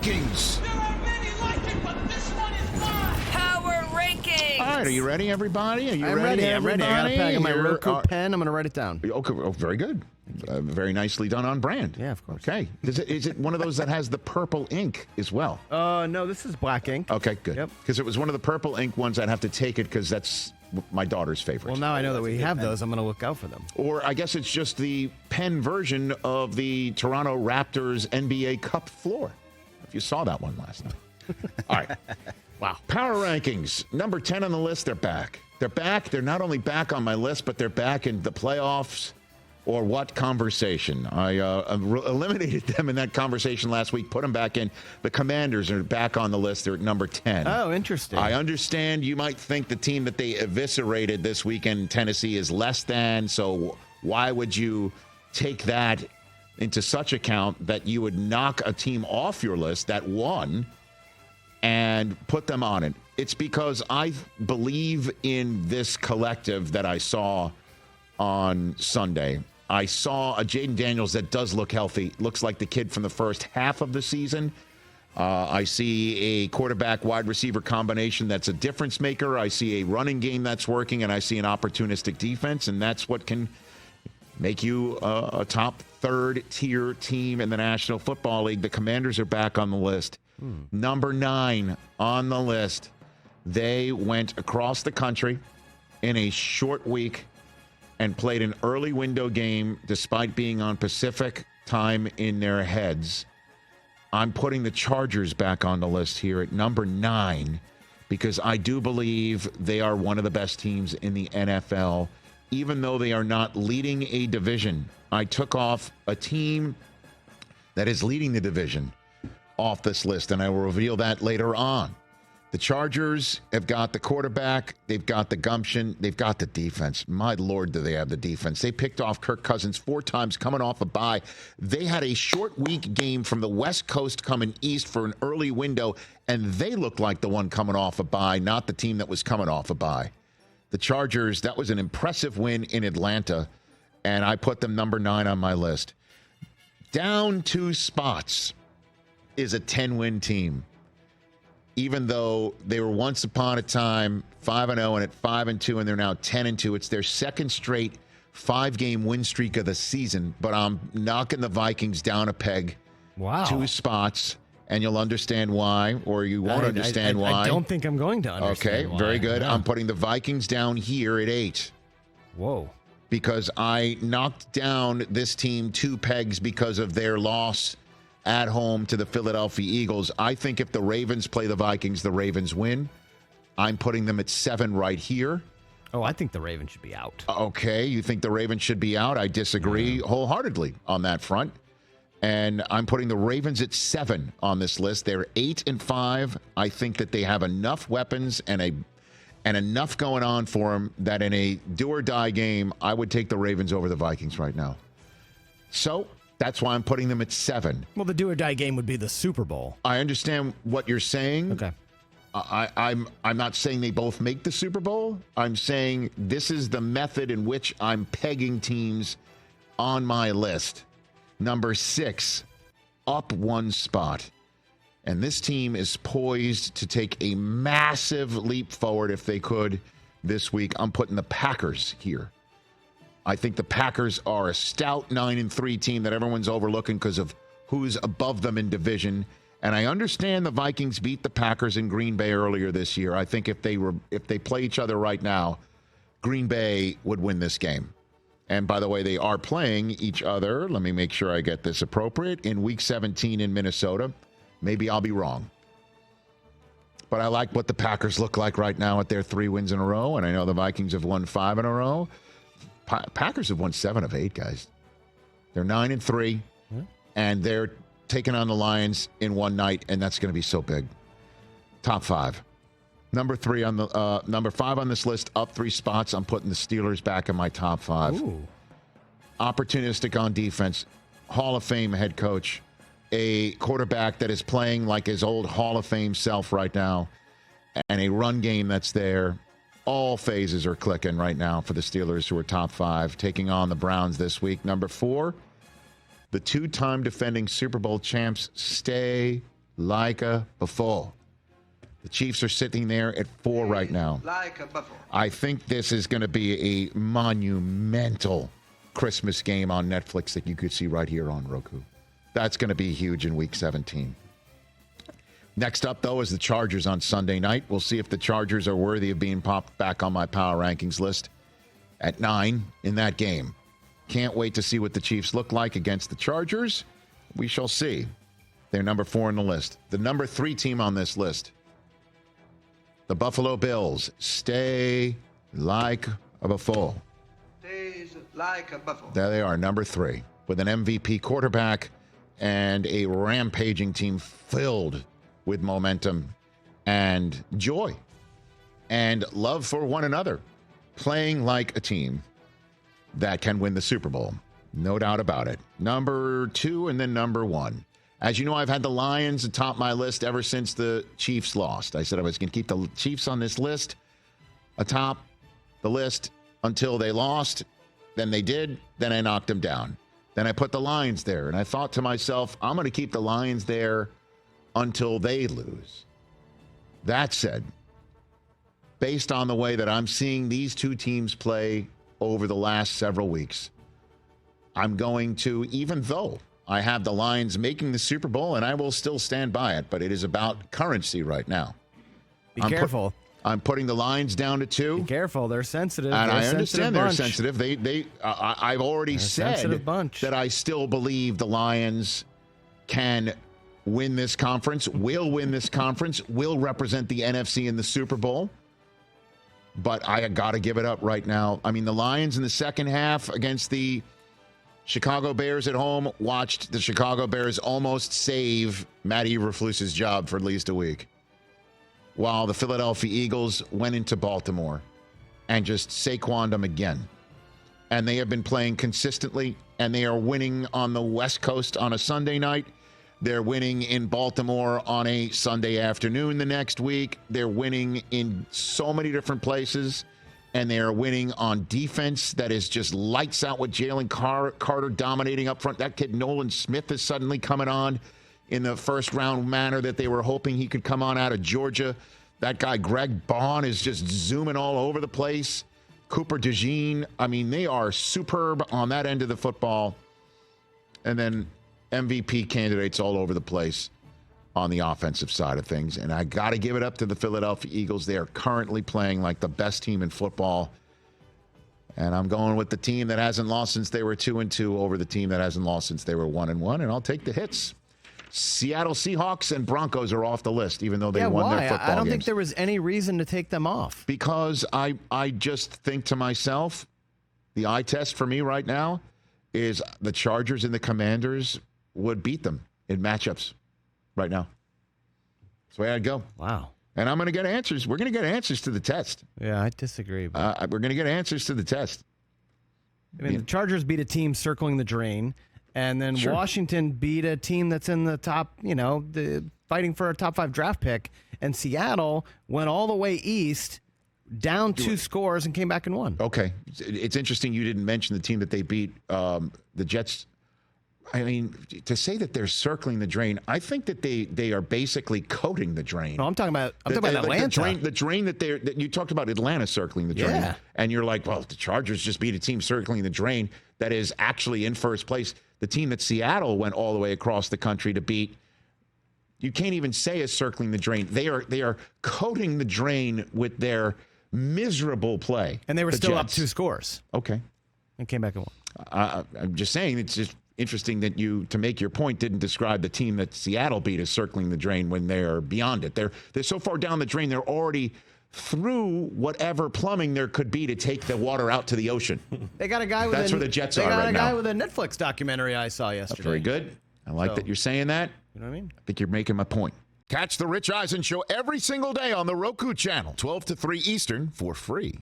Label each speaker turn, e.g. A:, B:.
A: rankings.
B: There are many like it, but this one is mine.
C: Power rankings.
A: All right, are you ready, everybody?
D: I'm ready. I got a pack of my Roku pen. I'm going to write it down.
A: Okay, oh, very good. Very nicely done on brand.
D: Yeah, of course.
A: Okay. Is it one of those that has the purple ink as well?
D: No, this is black ink.
A: Okay, good.
D: Yep.
A: Because it was one of the purple ink ones, I'd have to take it because that's my daughter's favorite.
D: Well, now I know that we have those. I'm going to look out for them.
A: Or I guess it's just the pen version of the Toronto Raptors NBA Cup floor. If you saw that one last night. All right.
D: Wow.
A: Power rankings. Number 10 on the list, they're back. They're back. They're not only back on my list, but they're back in the playoffs or what conversation. I eliminated them in that conversation last week, put them back in. The Commanders are back on the list. They're at number 10.
D: Oh, interesting.
A: I understand you might think the team that they eviscerated this weekend, Tennessee, is less than. So why would you take that into such account that you would knock a team off your list that won and put them on it? It's because I believe in this collective that I saw on Sunday. I saw a Jaden Daniels that does look healthy. Looks like the kid from the first half of the season. I see a quarterback-wide receiver combination that's a difference maker. I see a running game that's working, and I see an opportunistic defense, and that's what can make you a top third-tier team in the National Football League. The Commanders are back on the list. Number 9 on the list. They went across the country in a short week and played an early window game despite being on Pacific time in their heads. I'm putting the Chargers back on the list here at number 9 because I do believe they are one of the best teams in the NFL, even though they are not leading a division. I took off a team that is leading the division off this list, and I will reveal that later on. The Chargers have got the quarterback. They've got the gumption. They've got the defense. My Lord, do they have the defense. They picked off Kirk Cousins 4 times coming off a bye. They had a short week game from the West Coast coming east for an early window, and they looked like the one coming off a bye, not the team that was coming off a bye. The Chargers, that was an impressive win in Atlanta, and I put them number 9 on my list. Down 2 spots is a 10-win team. Even though they were once upon a time 5-0 and at 5-2, and they're now 10-2. It's their second straight 5-game win streak of the season. But I'm knocking the Vikings down a peg.
D: Wow.
A: 2 spots, and you'll understand why, or you won't understand why.
D: I don't think I'm going to understand why.
A: Okay, very good.
D: Yeah.
A: I'm putting the Vikings down here at 8.
D: Whoa.
A: Because I knocked down this team 2 pegs because of their loss at home to the Philadelphia Eagles. I think if the Ravens play the Vikings, the Ravens win. I'm putting them at 7 right here.
D: Oh, I think the Ravens should be out.
A: Okay, you think the Ravens should be out? I disagree wholeheartedly on that front. And I'm putting the Ravens at 7 on this list. They're 8-5. I think that they have enough weapons and enough going on for them that in a do-or-die game, I would take the Ravens over the Vikings right now. So that's why I'm putting them at 7.
D: Well, the do-or-die game would be the Super Bowl.
A: I understand what you're saying.
D: Okay.
A: I'm not saying they both make the Super Bowl. I'm saying this is the method in which I'm pegging teams on my list. Number 6, up 1 spot. And this team is poised to take a massive leap forward if they could this week. I'm putting the Packers here. I think the Packers are a stout 9-3 team that everyone's overlooking because of who's above them in division. And I understand the Vikings beat the Packers in Green Bay earlier this year. I think if they play each other right now, Green Bay would win this game. And by the way, they are playing each other. Let me make sure I get this appropriate. In Week 17 in Minnesota. Maybe I'll be wrong. But I like what the Packers look like right now at their 3 wins in a row. And I know the Vikings have won 5 in a row. Packers have won 7 of 8, guys. They're 9-3, and they're taking on the Lions in one night, and that's going to be so big. Top 5. Number 5 on this list, up 3 spots. I'm putting the Steelers back in my top 5.
D: Ooh.
A: Opportunistic on defense, Hall of Fame head coach, a quarterback that is playing like his old Hall of Fame self right now, and a run game that's there. All phases are clicking right now for the Steelers, who are top 5, taking on the Browns this week. Number 4, the 2-time defending Super Bowl champs stay like a buffalo. The Chiefs are sitting there at 4 right now.
C: Like a buffalo.
A: I think this is going to be a monumental Christmas game on Netflix that you could see right here on Roku. That's going to be huge in Week 17. Next up, though, is the Chargers on Sunday night. We'll see if the Chargers are worthy of being popped back on my power rankings list at 9 in that game. Can't wait to see what the Chiefs look like against the Chargers. We shall see. They're number 4 on the list. The number 3 team on this list, the Buffalo Bills, stay like a buffalo.
C: Stays like a buffalo.
A: There they are, number 3, with an MVP quarterback and a rampaging team filled with momentum and joy and love for one another, playing like a team that can win the Super Bowl. No doubt about it. Number 2 and then number 1. As you know, I've had the Lions atop my list ever since the Chiefs lost. I said I was going to keep the Chiefs on this list atop the list until they lost. Then they did. Then I knocked them down. Then I put the Lions there. And I thought to myself, I'm going to keep the Lions there until they lose. That said, based on the way that I'm seeing these two teams play over the last several weeks, I'm going to, even though I have the Lions making the Super Bowl, and I will still stand by it, but it is about currency right now.
D: Be careful.
A: I'm putting the Lions down to 2.
D: Be careful. They're sensitive.
A: And
D: they're
A: I understand they're
D: bunch.
A: sensitive. I've already said that I still believe the Lions can win this conference, will win this conference, will represent the NFC in the Super Bowl. But I got to give it up right now. I mean, the Lions in the second half against the Chicago Bears at home watched the Chicago Bears almost save Matt Eberflus's job for at least a week, while the Philadelphia Eagles went into Baltimore and just Saquoned them again. And they have been playing consistently, and they are winning on the West Coast on a Sunday night. They're winning in Baltimore on a Sunday afternoon the next week. They're winning in so many different places, and they are winning on defense that is just lights out with Jalen Carter dominating up front. That kid Nolan Smith is suddenly coming on in the first-round manner that they were hoping he could come on out of Georgia. That guy Greg Bond is just zooming all over the place. Cooper DeJean, I mean, they are superb on that end of the football. And then MVP candidates all over the place on the offensive side of things. And I got to give it up to the Philadelphia Eagles. They are currently playing like the best team in football. And I'm going with the team that hasn't lost since they were 2-2 over the team that hasn't lost since they were 1-1. And I'll take the hits. Seattle Seahawks and Broncos are off the list, even though they won their football games.
D: I don't think there was any reason to take them off.
A: Because I just think to myself, the eye test for me right now is the Chargers and the Commanders would beat them in matchups right now. That's the way I'd go.
D: Wow.
A: And I'm going to get answers. We're going to get answers to the test.
D: Yeah, I disagree.
A: We're going to get answers to the test.
D: I mean, the Chargers beat a team circling the drain, and then Washington beat a team that's in the top, fighting for a top 5 draft pick, and Seattle went all the way east, down 2 scores, and came back and won.
A: Okay. It's interesting you didn't mention the team that they beat, the Jets. I mean, to say that they're circling the drain, I think that they are basically coating the drain.
D: No, I'm talking about Atlanta.
A: The drain that you talked about Atlanta circling the drain.
D: Yeah.
A: And you're like, well, the Chargers just beat a team circling the drain that is actually in first place. The team that Seattle went all the way across the country to beat, you can't even say is circling the drain. They are coating the drain with their miserable play.
D: And they were still
A: Jets.
D: up 2 scores.
A: Okay.
D: And came back and won.
A: I'm just saying, it's just interesting that you, to make your point, didn't describe the team that Seattle beat as circling the drain when they're beyond it. They're so far down the drain, they're already through whatever plumbing there could be to take the water out to the ocean.
D: They got a guy with
A: That's where the Jets are right now.
D: They got a guy with a Netflix documentary I saw yesterday.
A: Very good. I like that you're saying that.
D: You know what I mean?
A: I think you're making my point. Catch the Rich Eisen Show every single day on the Roku Channel, 12 to 3 Eastern, for free.